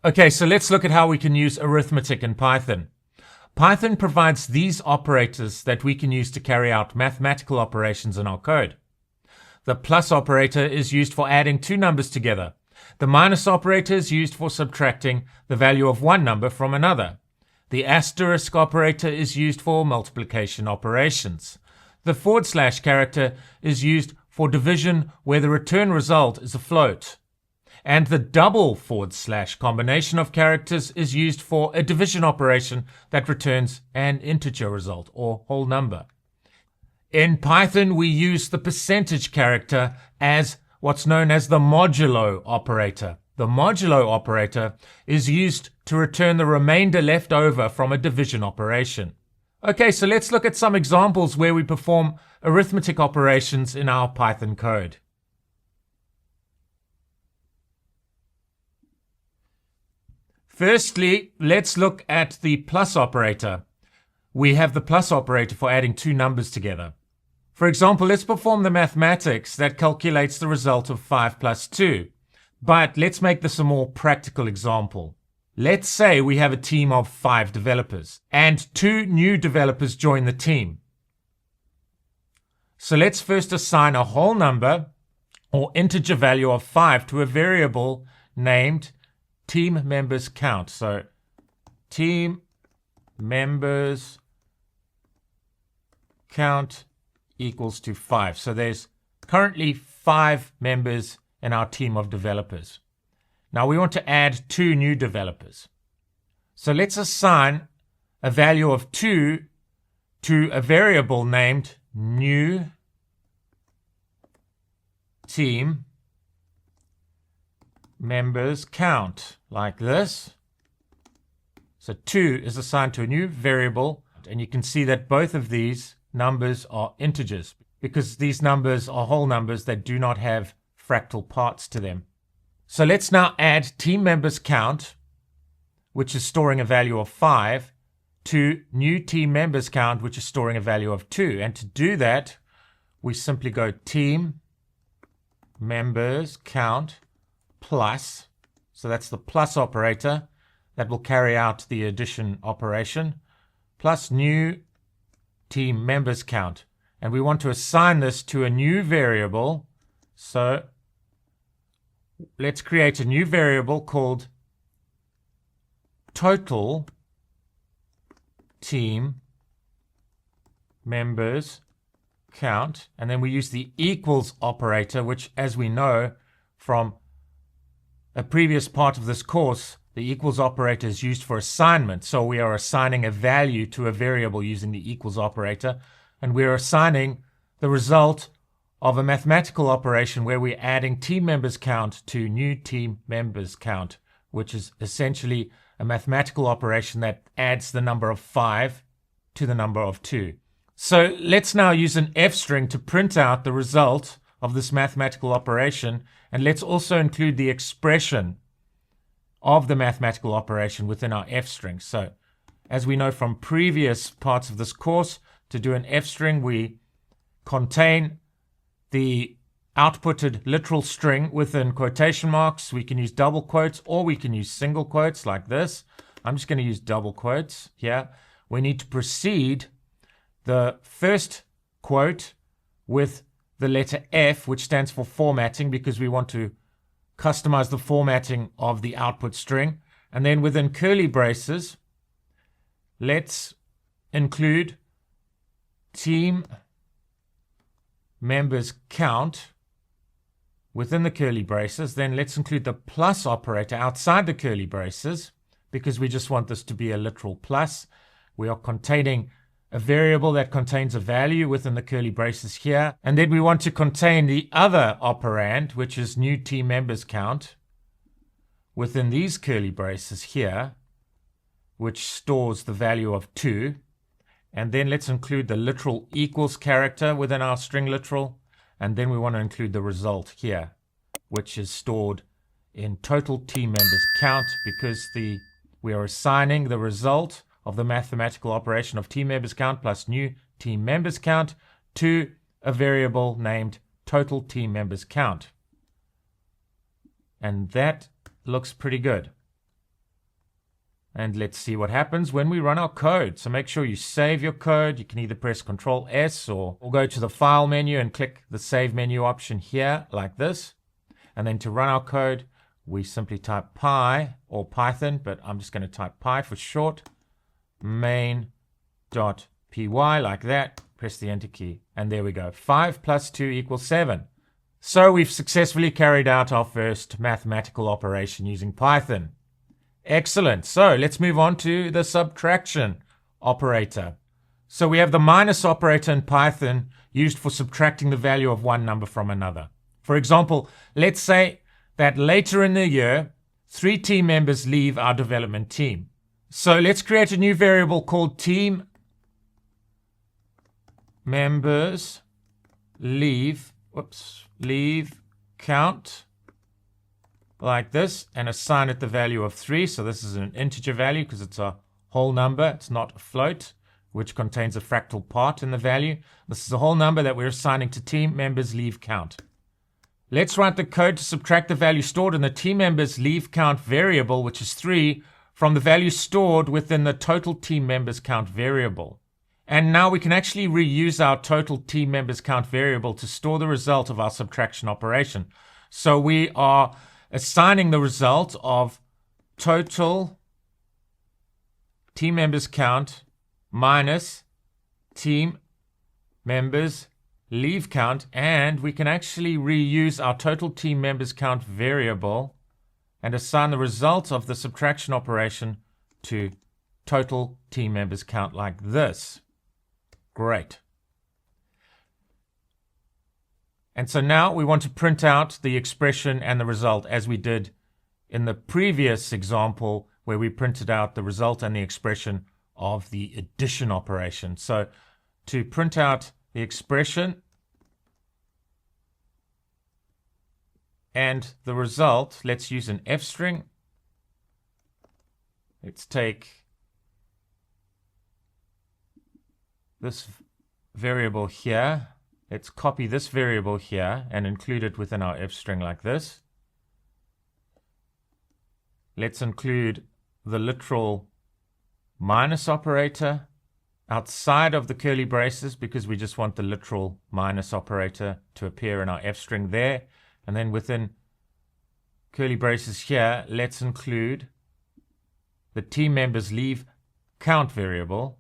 Okay, so let's look at how we can use arithmetic in Python. Python provides these operators that we can use to carry out mathematical operations in our code. The plus operator is used for adding two numbers together. The minus operator is used for subtracting the value of one number from another. The asterisk operator is used for multiplication operations. The / character is used for division where the return result is a float. And the double / combination of characters is used for a division operation that returns an integer result or whole number. In Python, we use the percentage character as what's known as the modulo operator. The modulo operator is used to return the remainder left over from a division operation. Okay, so let's look at some examples where we perform arithmetic operations in our Python code. Firstly, let's look at the plus operator. We have the plus operator for adding two numbers together. For example, let's perform the mathematics that calculates the result of 5 plus 2. But let's make this a more practical example. Let's say we have a team of 5 developers and 2 new developers join the team. So let's first assign a whole number or integer value of 5 to a variable named team members count. So team members count equals to 5. So there's currently 5 members in our team of developers. Now we want to add 2 new developers. So let's assign a value of 2 to a variable named new team members count, like this. So 2 is assigned to a new variable, and you can see that both of these numbers are integers because these numbers are whole numbers that do not have fractal parts to them. So let's now add team members count, which is storing a value of 5, to new team members count, which is storing a value of 2. And to do that, we simply go team members count plus, so that's the plus operator that will carry out the addition operation, plus new team members count. And we want to assign this to a new variable. So let's create a new variable called total team members count. And then we use the equals operator, which, as we know from a previous part of this course, the equals operator is used for assignment. So we are assigning a value to a variable using the equals operator, and we're assigning the result of a mathematical operation where we're adding team members count to new team members count, which is essentially a mathematical operation that adds the number of 5 to the number of 2. So let's now use an F string to print out the result of this mathematical operation, and let's also include the expression of the mathematical operation within our F string. So as we know from previous parts of this course, to do an F string, we contain the outputted literal string within quotation marks. We can use double quotes or we can use single quotes like this. I'm just going to use double quotes here. We need to precede the first quote with the letter F, which stands for formatting, because we want to customize the formatting of the output string. And then within curly braces, let's include team members count within the curly braces. Then let's include the plus operator outside the curly braces, because we just want this to be a literal plus. We are containing a variable that contains a value within the curly braces here. And then we want to contain the other operand, which is new team members count, within these curly braces here, which stores the value of 2. And then let's include the literal equals character within our string literal. And then we want to include the result here, which is stored in total team members count, because we are assigning the result of the mathematical operation of team members count plus new team members count to a variable named total team members count. And that looks pretty good. And let's see what happens when we run our code. So make sure you save your code. You can either press Control S or go to the File menu and click the Save menu option here, like this. And then to run our code, we simply type Py or Python, but I'm just going to type Py for short, main.py, like that. Press the Enter key. And there we go. 5 plus 2 equals 7. So we've successfully carried out our first mathematical operation using Python. Excellent. So let's move on to the subtraction operator. So we have the minus operator in Python used for subtracting the value of one number from another. For example, let's say that later in the year, 3 team members leave our development team. So let's create a new variable called team members leave count, like this, and assign it the value of 3. So this is an integer value because it's a whole number. It's not a float, which contains a fractal part in the value. This is a whole number that we're assigning to team members leave count. Let's write the code to subtract the value stored in the team members leave count variable, which is 3, from the value stored within the total team members count variable. And now we can actually reuse our total team members count variable to store the result of our subtraction operation. So we are assigning the result of total team members count minus team members leave count, and we can actually reuse our total team members count variable and assign the result of the subtraction operation to total team members count, like this. Great. And so now we want to print out the expression and the result as we did in the previous example where we printed out the result and the expression of the addition operation. So to print out the expression and the result, let's use an F string. Let's take this variable here. Let's copy this variable here and include it within our F string like this. Let's include the literal minus operator outside of the curly braces because we just want the literal minus operator to appear in our F string there. And then within curly braces here, let's include the team members leave count variable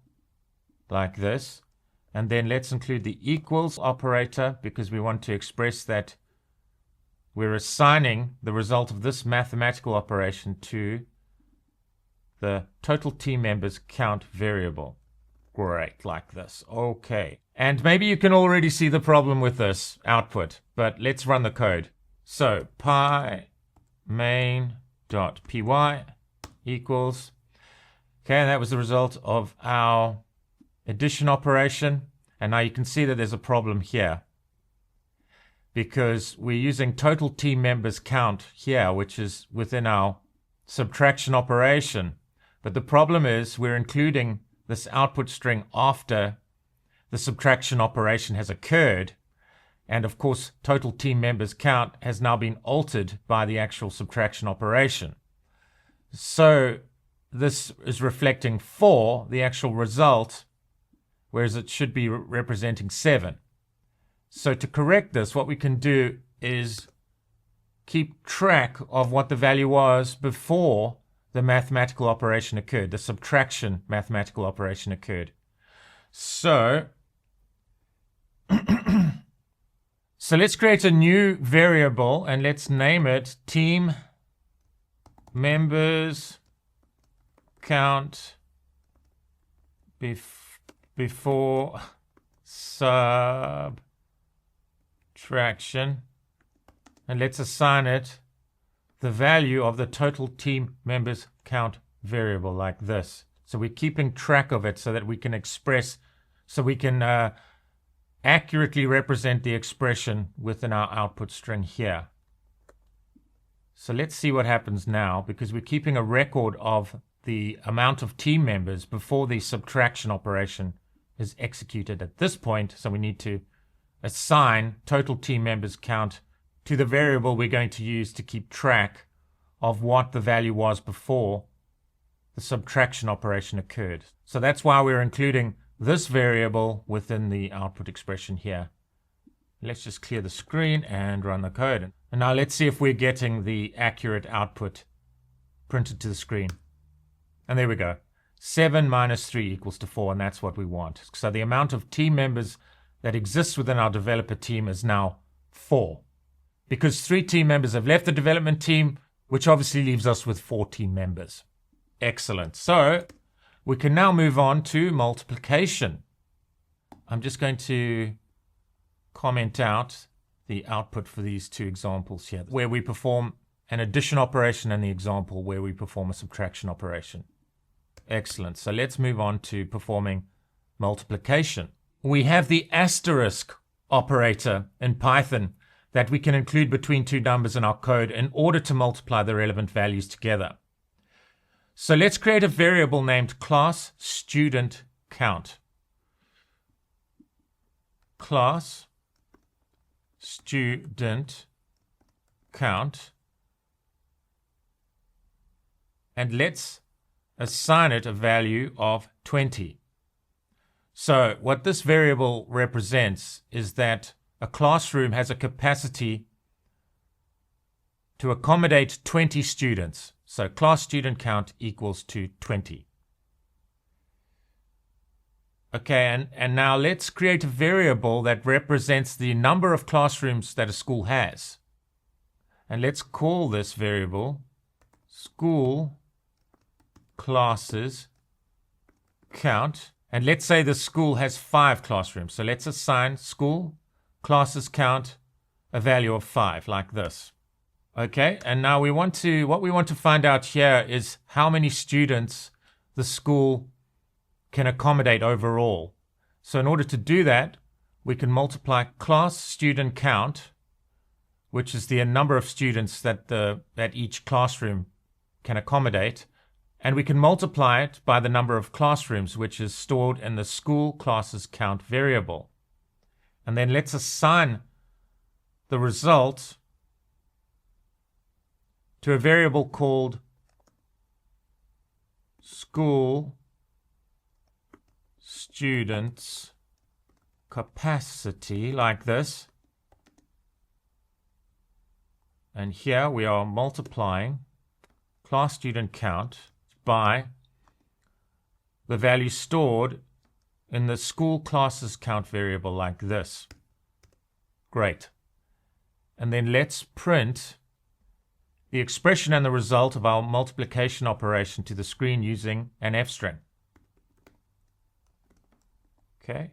like this. And then let's include the equals operator because we want to express that we're assigning the result of this mathematical operation to the total team members count variable. Great, like this. Okay. And maybe you can already see the problem with this output, but let's run the code. So py main.py equals, okay, and that was the result of our addition operation. And now you can see that there's a problem here because we're using total team members count here, which is within our subtraction operation. But the problem is we're including this output string after the subtraction operation has occurred. And of course, total team members count has now been altered by the actual subtraction operation. So this is reflecting 4, the actual result, whereas it should be representing 7. So to correct this, what we can do is keep track of what the value was before the mathematical operation occurred, the subtraction mathematical operation occurred. So, so let's create a new variable and let's name it team members count before subtraction, and let's assign it the value of the total team members count variable like this. So we're keeping track of it so that we can express, so we can accurately represent the expression within our output string here. So let's see what happens now, because we're keeping a record of the amount of team members before the subtraction operation is executed at this point. So we need to assign total team members count to the variable we're going to use to keep track of what the value was before the subtraction operation occurred. So that's why we're including this variable within the output expression here. Let's just clear the screen and run the code. And now let's see if we're getting the accurate output printed to the screen. And there we go. 7 minus 3 equals to 4, and that's what we want. So the amount of team members that exists within our developer team is now 4. Because 3 team members have left the development team, which obviously leaves us with 4 team members. Excellent. So we can now move on to multiplication. I'm just going to comment out the output for these 2 examples here, where we perform an addition operation and the example where we perform a subtraction operation. Excellent. So let's move on to performing multiplication. We have the asterisk operator in Python that we can include between 2 numbers in our code in order to multiply the relevant values together. So let's create a variable named class student count. Class student count. And let's assign it a value of 20. So what this variable represents is that a classroom has a capacity to accommodate 20 students. So class student count equals to 20. Okay, and now let's create a variable that represents the number of classrooms that a school has. And let's call this variable school classes count. And let's say the school has 5 classrooms. So let's assign school classes count a value of 5, like this. Okay, and now what we want to find out here is how many students the school can accommodate overall. So in order to do that, we can multiply class student count, which is the number of students that each classroom can accommodate, and we can multiply it by the number of classrooms, which is stored in the school classes count variable. And then let's assign the result to a variable called school students capacity, like this. And here we are multiplying class student count by the value stored in the school classes count variable, like this. Great. And then let's print the expression and the result of our multiplication operation to the screen using an F string. Okay.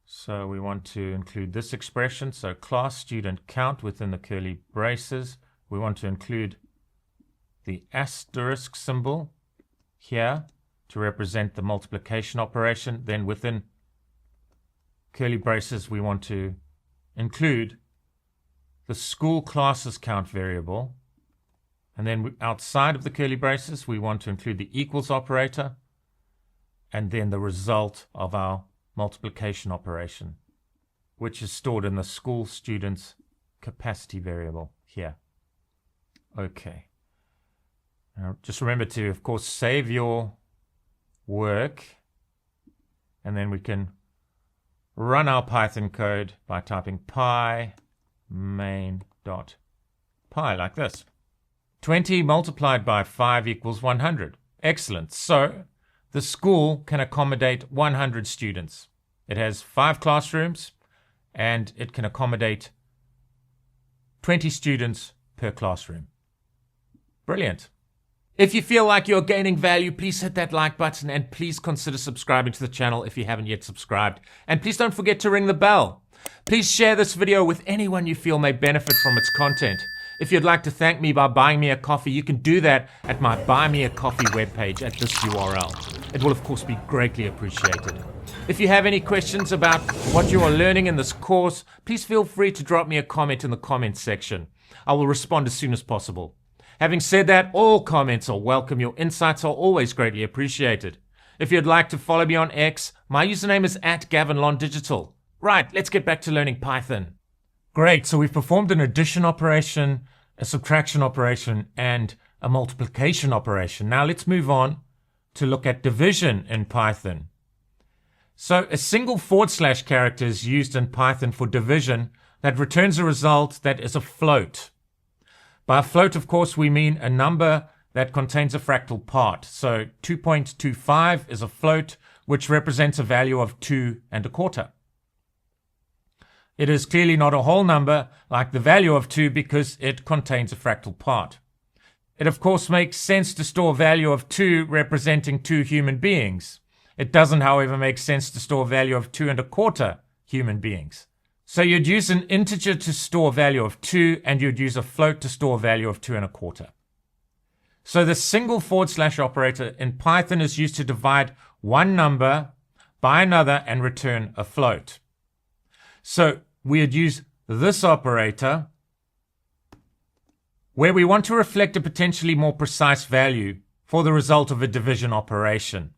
So we want to include this expression. So class student count within the curly braces. We want to include the asterisk symbol here to represent the multiplication operation. Then within curly braces, we want to include the school classes count variable. And then outside of the curly braces, we want to include the equals operator and then the result of our multiplication operation, which is stored in the school students capacity variable here. Okay. Now just remember to, of course, save your work, and then we can run our Python code by typing py main.py, like this. 20 multiplied by 5 equals 100. Excellent. So the school can accommodate 100 students. It has 5 classrooms, and it can accommodate 20 students per classroom. Brilliant. If you feel like you're gaining value, please hit that like button, and please consider subscribing to the channel if you haven't yet subscribed. And please don't forget to ring the bell. Please share this video with anyone you feel may benefit from its content. If you'd like to thank me by buying me a coffee, you can do that at my Buy Me a Coffee webpage at this URL. It will, of course, be greatly appreciated. If you have any questions about what you are learning in this course, please feel free to drop me a comment in the comments section. I will respond as soon as possible. Having said that, all comments are welcome. Your insights are always greatly appreciated. If you'd like to follow me on X, my username is @GavinLonDigital. Right, let's get back to learning Python. Great, so we've performed an addition operation a subtraction operation, and a multiplication operation. Now let's move on to look at division in Python. So a single / character is used in Python for division that returns a result that is a float. By a float, of course, we mean a number that contains a fractal part. So 2.25 is a float, which represents a value of 2 1/4. It is clearly not a whole number like the value of 2 because it contains a fractal part. It of course makes sense to store a value of 2 representing 2 human beings. It doesn't, however, make sense to store a value of 2 1/4 human beings. So you'd use an integer to store a value of 2 and you'd use a float to store a value of 2 1/4. So the single / operator in Python is used to divide one number by another and return a float. So we'd use this operator where we want to reflect a potentially more precise value for the result of a division operation.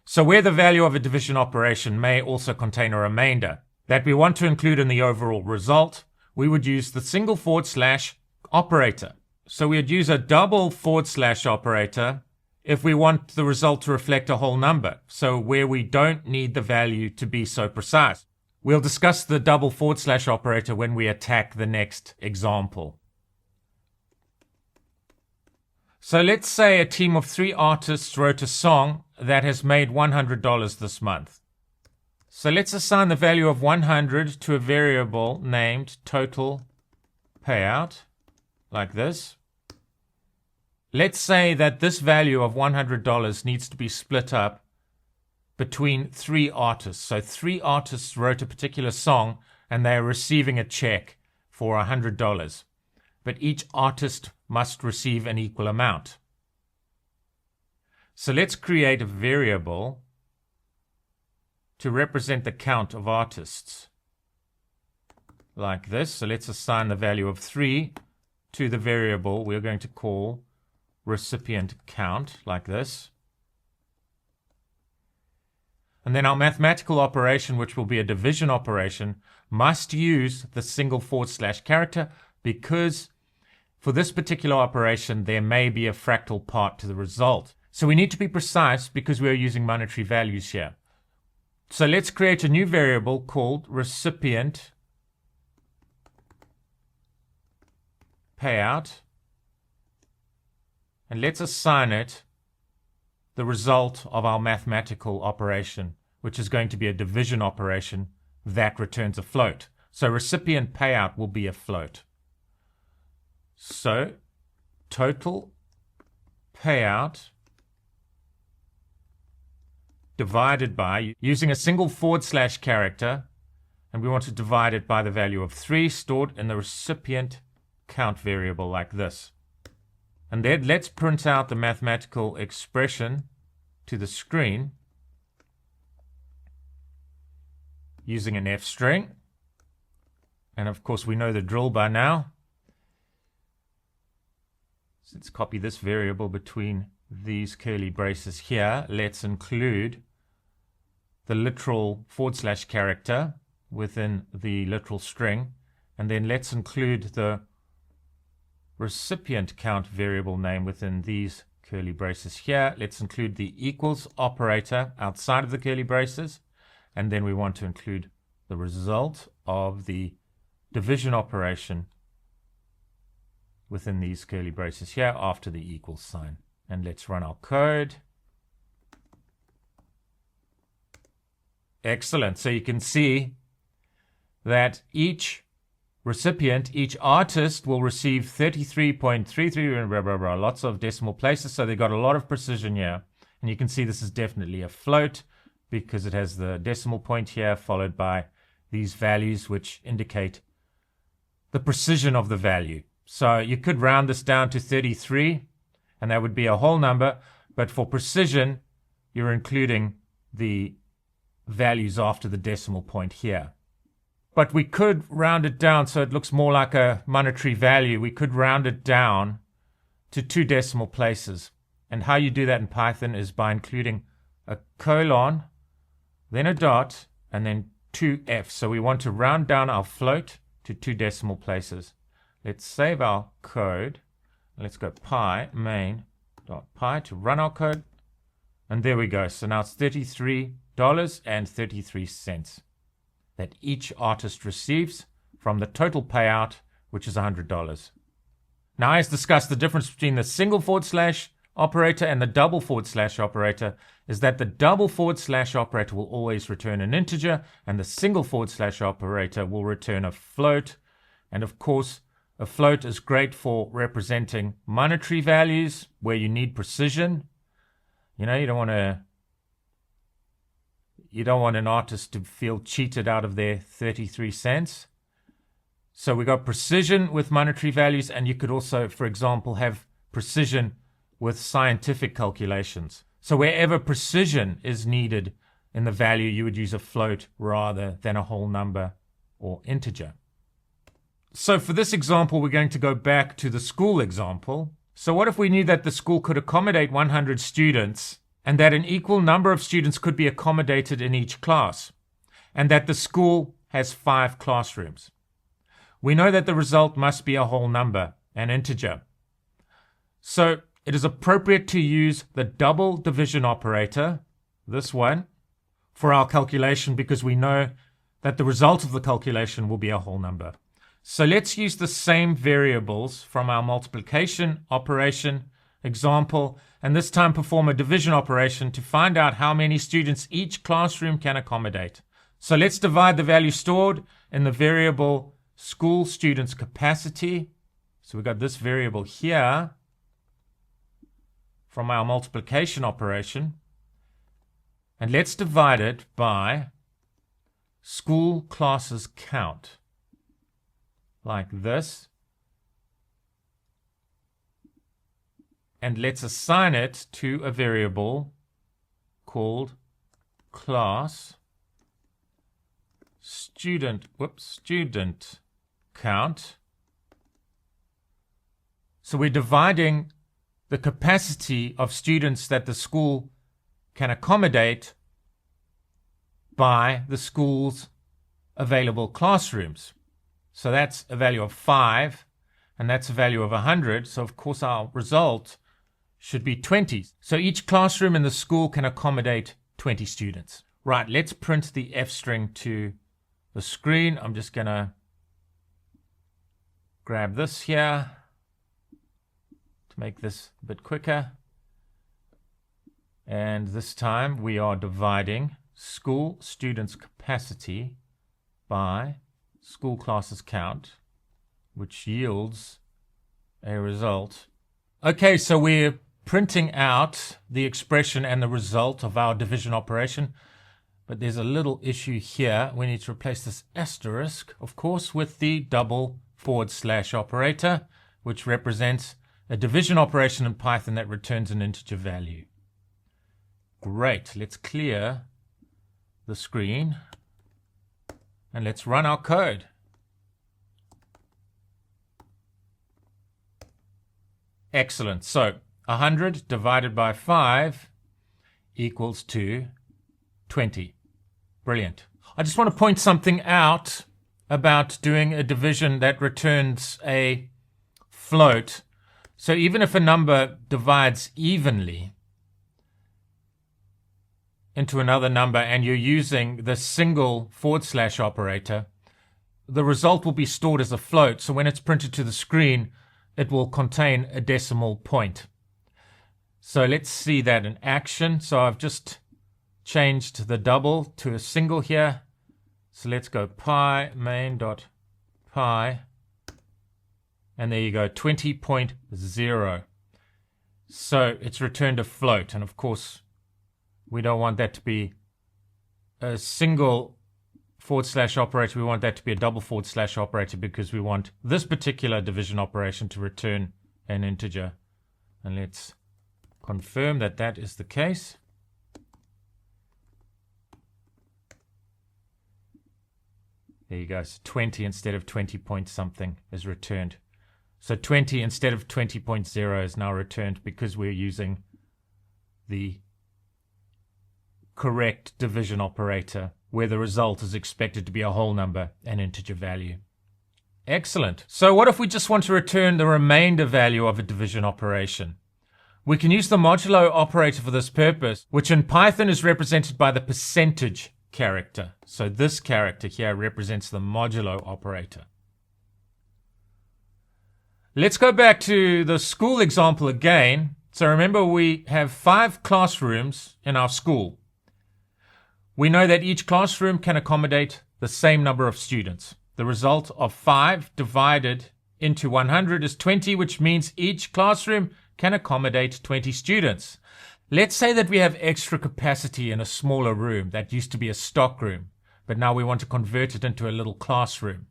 So where the value of a division operation may also contain a remainder that we want to include in the overall result, we would use the single / operator. So we'd use a double / operator if we want the result to reflect a whole number, so where we don't need the value to be so precise. We'll discuss the double / operator when we attack the next example. So let's say a team of 3 artists wrote a song that has made $100 this month. So let's assign the value of 100 to a variable named total payout, like this. Let's say that this value of $100 needs to be split up between 3 artists. So 3 artists wrote a particular song and they are receiving a check for $100. But each artist must receive an equal amount. So let's create a variable to represent the count of artists, like this. So let's assign the value of 3 to the variable we're going to call recipient count, like this. And then our mathematical operation, which will be a division operation, must use the single / character because for this particular operation, there may be a fractal part to the result. So we need to be precise because we are using monetary values here. So let's create a new variable called recipient payout. And let's assign it the result of our mathematical operation, which is going to be a division operation that returns a float. So recipient payout will be a float. So total payout divided by, using a single / character, and we want to divide it by the value of 3 stored in the recipient count variable, like this. And then let's print out the mathematical expression to the screen using an F string. And of course we know the drill by now. So let's copy this variable between these curly braces here. Let's include the literal / character within the literal string. And then let's include the recipient count variable name within these curly braces here. Let's include the equals operator outside of the curly braces. And then we want to include the result of the division operation within these curly braces here after the equals sign. And let's run our code. Excellent. So you can see that each recipient, each artist will receive 33.33, blah, blah, blah, lots of decimal places. So they got a lot of precision here. And you can see this is definitely a float because it has the decimal point here followed by these values which indicate the precision of the value. So you could round this down to 33 and that would be a whole number. But for precision, you're including the values after the decimal point here. But we could round it down so it looks more like a monetary value. We could round it down to 2 decimal places. And how you do that in Python is by including a colon, then a dot, and then 2 Fs. So we want to round down our float to 2 decimal places. Let's save our code. Let's go pi main.py to run our code. And there we go. So now it's $33.33 that each artist receives from the total payout, which is $100. Now, as discussed, the difference between the single / operator and the double / operator is that the double / operator will always return an integer, and the single / operator will return a float. And of course, a float is great for representing monetary values where you need precision. You know, you don't want an artist to feel cheated out of their 33 cents. So we got precision with monetary values, and you could also, for example, have precision with scientific calculations. So wherever precision is needed in the value, you would use a float rather than a whole number or integer. So for this example, we're going to go back to the school example. So what if we knew that the school could accommodate 100 students and that an equal number of students could be accommodated in each class, and that the school has 5 classrooms? We know that the result must be a whole number, an integer. So it is appropriate to use the double division operator, this one, for our calculation because we know that the result of the calculation will be a whole number. So let's use the same variables from our multiplication operation example, and this time perform a division operation to find out how many students each classroom can accommodate. So let's divide the value stored in the variable school students capacity. So we've got this variable here from our multiplication operation, and let's divide it by school classes count, like this. And let's assign it to a variable called class student count. So we're dividing the capacity of students that the school can accommodate by the school's available classrooms. So that's a value of 5, and that's a value of 100. So of course our result should be 20. So each classroom in the school can accommodate 20 students. Right, let's print the F string to the screen. I'm just going to grab this here to make this a bit quicker. And this time we are dividing school students capacity by school classes count, which yields a result. Okay, so we're printing out the expression and the result of our division operation, but there's a little issue here. We need to replace this asterisk, of course, with the double / operator, which represents a division operation in Python that returns an integer value. Great, let's clear the screen and let's run our code. Excellent. So 100 divided by 5 equals to 20. Brilliant. I just want to point something out about doing a division that returns a float. So even if a number divides evenly into another number and you're using the single / operator, the result will be stored as a float. So when it's printed to the screen, it will contain a decimal point. So let's see that in action. So I've just changed the double to a single here. So let's go pi main.py, and there you go, 20.0. So it's returned a float, and of course we don't want that to be a single / operator. We want that to be a double / operator because we want this particular division operation to return an integer. And let's confirm that that is the case. There you go. So 20 instead of 20 point something is returned. So 20 instead of 20.0 is now returned because we're using the correct division operator, where the result is expected to be a whole number, an integer value. Excellent. So what if we just want to return the remainder value of a division operation? We can use the modulo operator for this purpose, which in Python is represented by the percentage character. So this character here represents the modulo operator. Let's go back to the school example again. So remember, we have 5 classrooms in our school. We know that each classroom can accommodate the same number of students. The result of 5 divided into 100 is 20, which means each classroom can accommodate 20 students. Let's say that we have extra capacity in a smaller room that used to be a stock room, but now we want to convert it into a little classroom.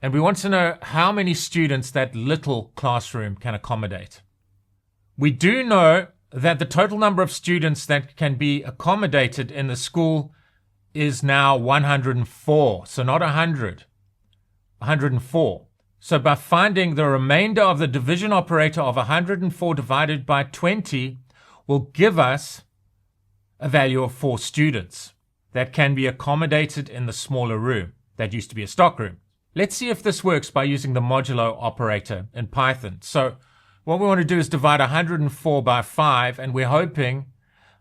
And we want to know how many students that little classroom can accommodate. We do know that the total number of students that can be accommodated in the school is now 104, so not 100, 104. So by finding the remainder of the division operator of 104 divided by 20 will give us a value of 4 students that can be accommodated in the smaller room that used to be a stock room. Let's see if this works by using the modulo operator in Python. So what we want to do is divide 104 by 5, and we're hoping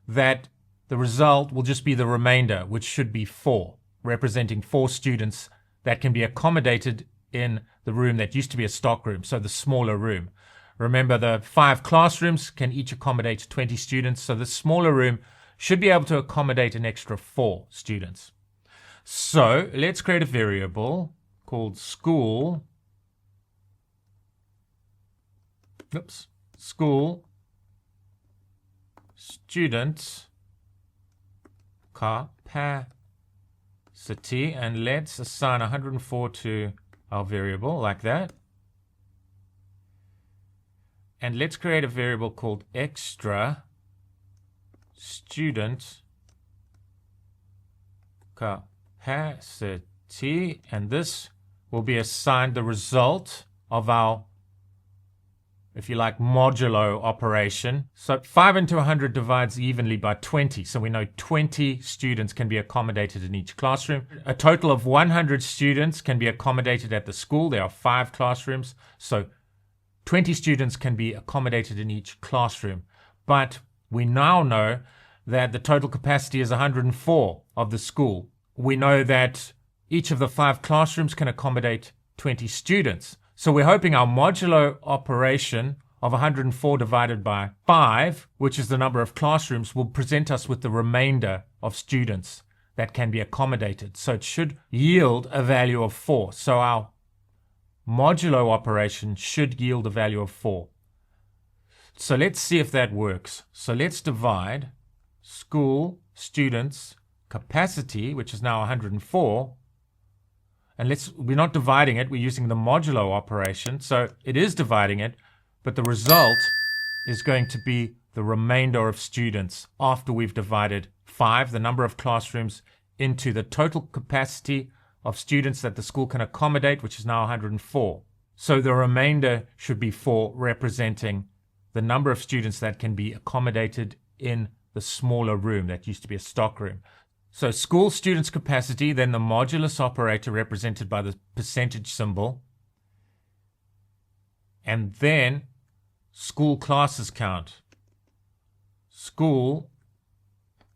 that the result will just be the remainder, which should be 4, representing 4 students that can be accommodated in the room that used to be a stock room, so the smaller room. Remember, the 5 classrooms can each accommodate 20 students, so the smaller room should be able to accommodate an extra 4 students. So let's create a variable called school student capacity, and let's assign 104 to our variable like that. And let's create a variable called extra student capacity, and this will be assigned the result of our, if you like, modulo operation. So 5 into 100 divides evenly by 20. So we know 20 students can be accommodated in each classroom. A total of 100 students can be accommodated at the school. There are 5 classrooms. So 20 students can be accommodated in each classroom. But we now know that the total capacity is 104 of the school. We know that each of the 5 classrooms can accommodate 20 students. So we're hoping our modulo operation of 104 divided by 5, which is the number of classrooms, will present us with the remainder of students that can be accommodated. So it should yield a value of 4. So our modulo operation should yield a value of 4. So let's see if that works. So let's divide school students capacity, which is now 104, and we're not dividing it, we're using the modulo operation. So it is dividing it, but the result is going to be the remainder of students after we've divided 5, the number of classrooms, into the total capacity of students that the school can accommodate, which is now 104. So the remainder should be 4, representing the number of students that can be accommodated in the smaller room that used to be a stock room. So school students capacity, then the modulus operator represented by the percentage symbol, and then school classes count. School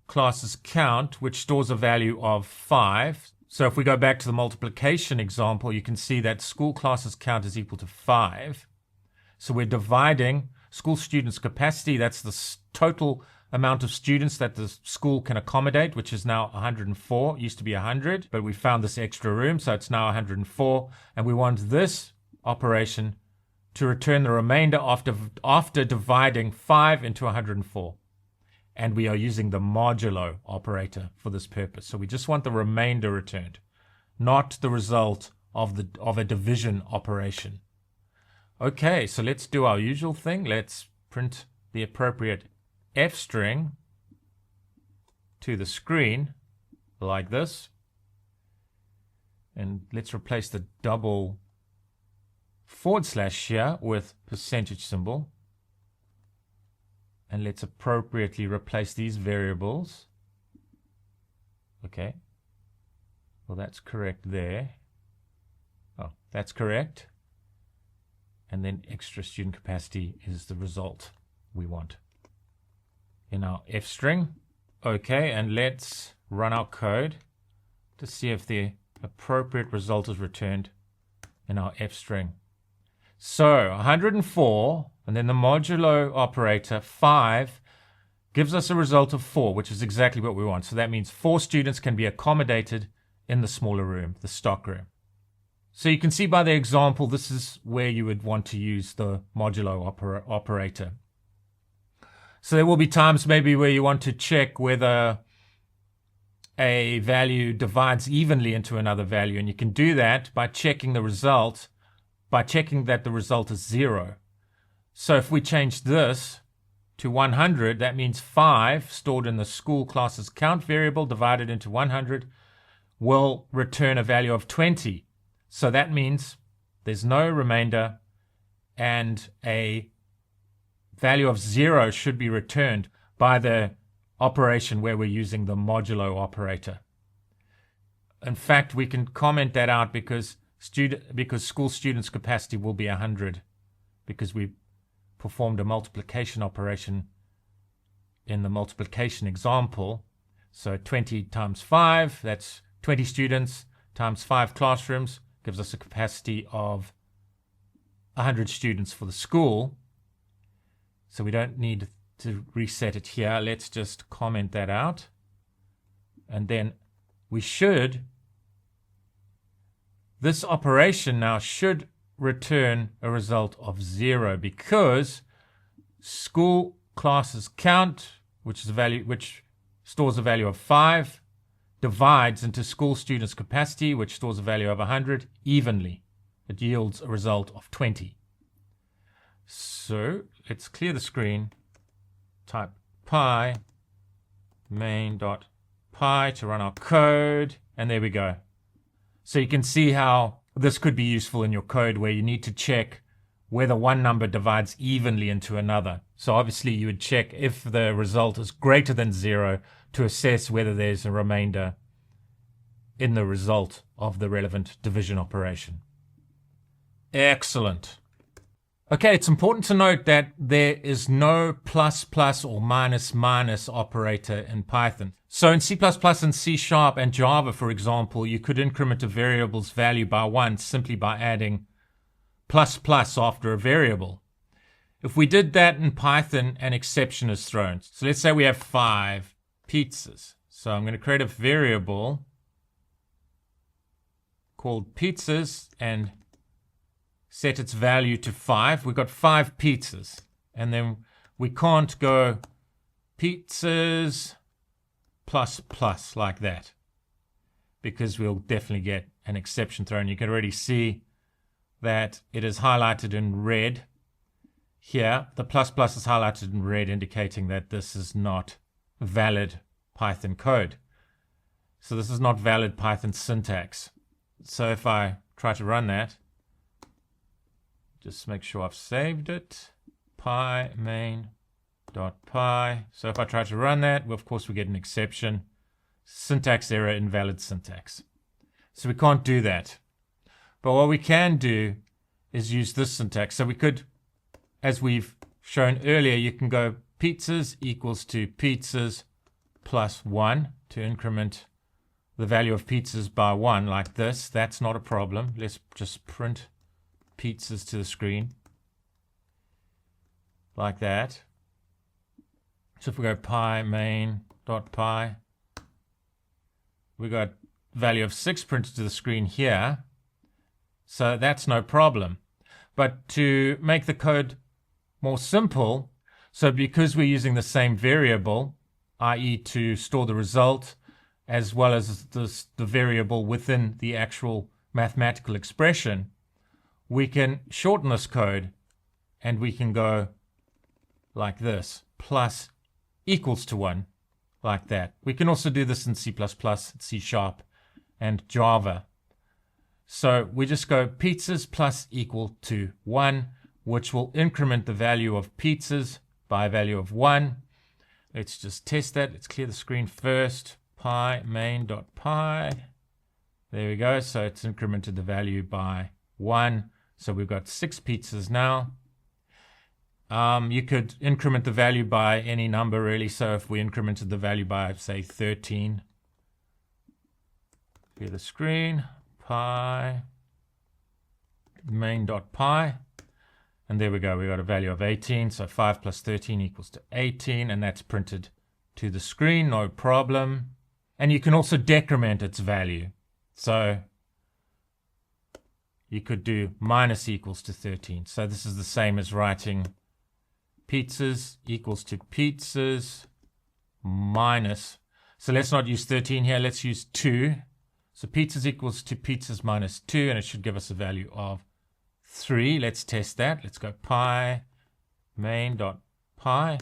classes count, which stores a value of 5. So if we go back to the multiplication example, you can see that school classes count is equal to 5. So we're dividing school students capacity, that's the total amount of students that the school can accommodate, which is now 104. It used to be 100, but we found this extra room, so it's now 104. And we want this operation to return the remainder after dividing 5 into 104. And we are using the modulo operator for this purpose. So we just want the remainder returned, not the result of a division operation. Okay, so let's do our usual thing. Let's print the appropriate F string to the screen like this, and let's replace the double / here with percentage symbol, and let's appropriately replace these variables. Okay, well that's correct there. Oh, that's correct. And then extra student capacity is the result we want in our F string. Okay, and let's run our code to see if the appropriate result is returned in our F string. So 104, and then the modulo operator 5 gives us a result of 4, which is exactly what we want. So that means 4 students can be accommodated in the smaller room, the stock room. So you can see by the example, this is where you would want to use the modulo operator. So there will be times maybe where you want to check whether a value divides evenly into another value, and you can do that by checking the result, by checking that the result is 0. So if we change this to 100, that means 5 stored in the school classes count variable divided into 100 will return a value of 20. So that means there's no remainder and a value of 0 should be returned by the operation where we're using the modulo operator. In fact, we can comment that out because school students' capacity will be 100 because we performed a multiplication operation in the multiplication example. So 20 times 5, that's 20 students times 5 classrooms, gives us a capacity of 100 students for the school. So we don't need to reset it here. Let's just comment that out. And then this operation now should return a result of 0 because school classes count, which stores a value of 5, divides into school students' capacity, which stores a value of 100, evenly. It yields a result of 20. So let's clear the screen, type pi main.py to run our code, and there we go. So you can see how this could be useful in your code where you need to check whether one number divides evenly into another. So obviously you would check if the result is greater than 0 to assess whether there's a remainder in the result of the relevant division operation. Excellent. Okay, it's important to note that there is no plus plus or minus minus operator in Python. So in C++ and C# and Java, for example, you could increment a variable's value by 1 simply by adding plus plus after a variable. If we did that in Python, an exception is thrown. So let's say we have 5 pizzas. So I'm going to create a variable called pizzas and set its value to 5. We've got 5 pizzas. And then we can't go pizzas plus plus like that because we'll definitely get an exception thrown. You can already see that it is highlighted in red here. The plus plus is highlighted in red, indicating that this is not valid Python code. So this is not valid Python syntax. So if I try to run that, just make sure I've saved it, pi main.py. So if I try to run that, well, of course we get an exception. Syntax error, invalid syntax. So we can't do that. But what we can do is use this syntax. So we could, as we've shown earlier, you can go pizzas equals to pizzas plus 1 to increment the value of pizzas by 1 like this. That's not a problem. Let's just print pizzas to the screen like that. So if we go pi main.py, we got value of 6 printed to the screen here. So that's no problem. But to make the code more simple, so because we're using the same variable, i.e. to store the result, as well as the variable within the actual mathematical expression, we can shorten this code and we can go like this, plus equals to 1, like that. We can also do this in C++, C#, and Java. So we just go pizzas plus equal to 1, which will increment the value of pizzas by a value of 1. Let's just test that. Let's clear the screen first. Pi main.py. There we go. So it's incremented the value by 1. So we've got 6 pizzas now. You could increment the value by any number, really. So if we incremented the value by, say, 13, clear the screen, pi, main.pi, and there we go. We got a value of 18. So 5 plus 13 equals to 18, and that's printed to the screen, no problem. And you can also decrement its value. So you could do minus equals to 13. So this is the same as writing pizzas equals to pizzas minus. So let's not use 13 here. Let's use 2. So pizzas equals to pizzas minus 2, and it should give us a value of 3. Let's test that. Let's go pi main.pi.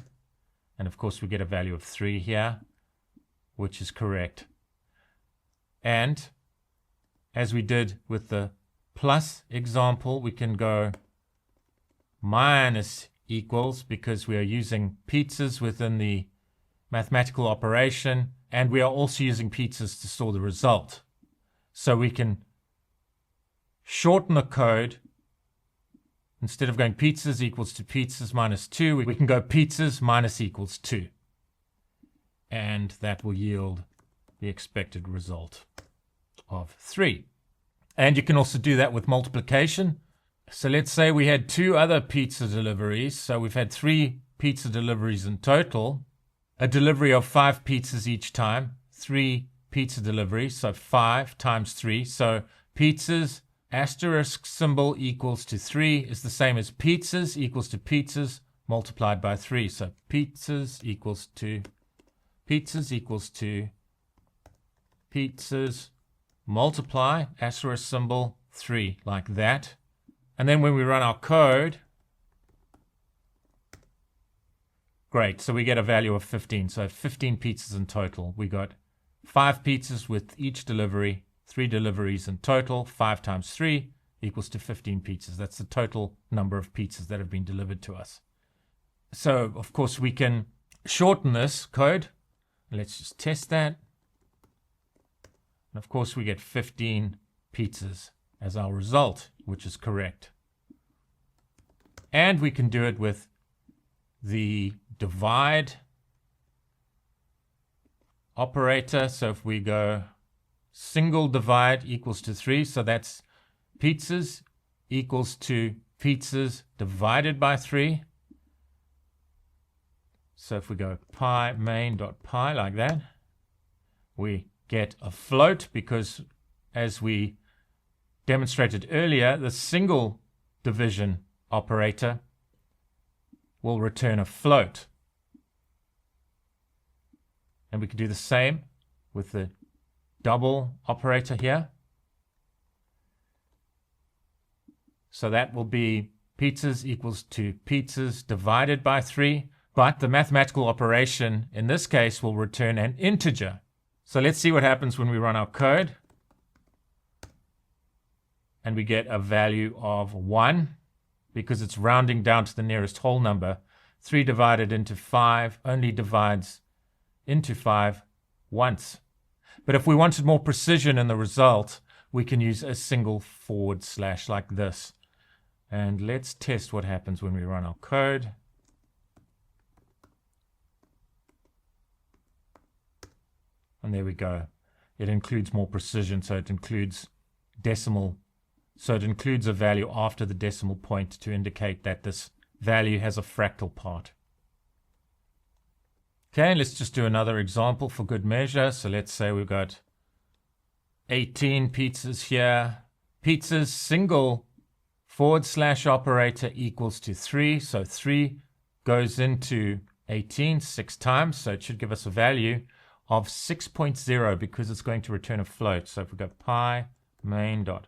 And of course we get a value of 3 here, which is correct. And as we did with the plus example, we can go minus equals because we are using pizzas within the mathematical operation, and we are also using pizzas to store the result. So we can shorten the code. Instead of going pizzas equals to pizzas minus 2, we can go pizzas minus equals 2. And that will yield the expected result of 3. And you can also do that with multiplication. So let's say we had 2 other pizza deliveries. So we've had 3 pizza deliveries in total. A delivery of 5 pizzas each time. 3 pizza deliveries. So 5 times 3. So pizzas asterisk symbol equals to 3 is the same as pizzas equals to pizzas multiplied by 3. So pizzas equals to pizzas multiply asterisk symbol 3, like that. And then when we run our code, great, so we get a value of 15. So 15 pizzas in total. We got 5 pizzas with each delivery, 3 deliveries in total. 5 times 3 equals to 15 pizzas. That's the total number of pizzas that have been delivered to us. So, of course, we can shorten this code. Let's just test that. And, of course, we get 15 pizzas as our result, which is correct. And we can do it with the divide operator. So if we go single divide equals to 3, so that's pizzas equals to pizzas divided by 3. So if we go pi main.pi like that, we get a float because, as we demonstrated earlier, the single division operator will return a float. And we can do the same with the double operator here. So that will be pizzas equals to pizzas divided by 3. But the mathematical operation in this case will return an integer. So let's see what happens when we run our code. And we get a value of 1 because it's rounding down to the nearest whole number. 3 divided into 5 only divides into 5 once. But if we wanted more precision in the result, we can use a single forward slash like this. And let's test what happens when we run our code. And there we go. It includes more precision, so it includes decimal. So it includes a value after the decimal point to indicate that this value has a fractal part. Okay, let's just do another example for good measure. So let's say we've got 18 pizzas here. Pizzas single forward slash operator equals to 3. So 3 goes into 18 6 times. So it should give us a value of 6.0 because it's going to return a float. So if we go pi main.pi,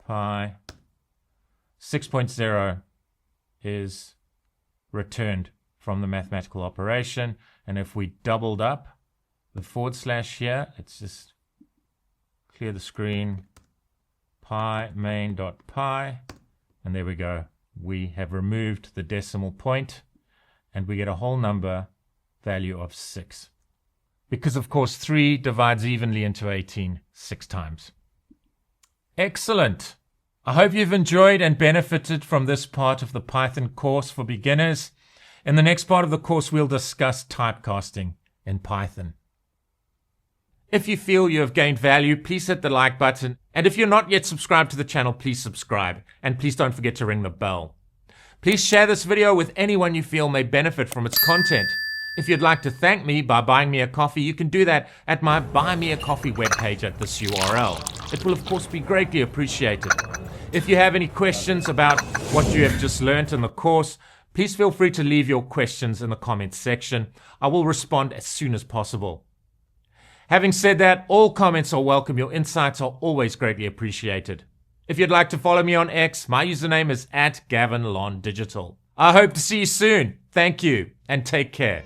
6.0 is returned from the mathematical operation. And if we doubled up the forward slash here, let's just clear the screen, pi main.pi, and there we go. We have removed the decimal point and we get a whole number value of 6. Because, of course, 3 divides evenly into 18 6 times. Excellent. I hope you've enjoyed and benefited from this part of the Python course for beginners. In the next part of the course, we'll discuss typecasting in Python. If you feel you have gained value, please hit the like button. And if you're not yet subscribed to the channel, please subscribe. And please don't forget to ring the bell. Please share this video with anyone you feel may benefit from its content. If you'd like to thank me by buying me a coffee, you can do that at my Buy Me a Coffee webpage at this URL. It will of course be greatly appreciated. If you have any questions about what you have just learned in the course, please feel free to leave your questions in the comments section. I will respond as soon as possible. Having said that, all comments are welcome. Your insights are always greatly appreciated. If you'd like to follow me on X, my username is @GavinLonDigital. I hope to see you soon. Thank you and take care.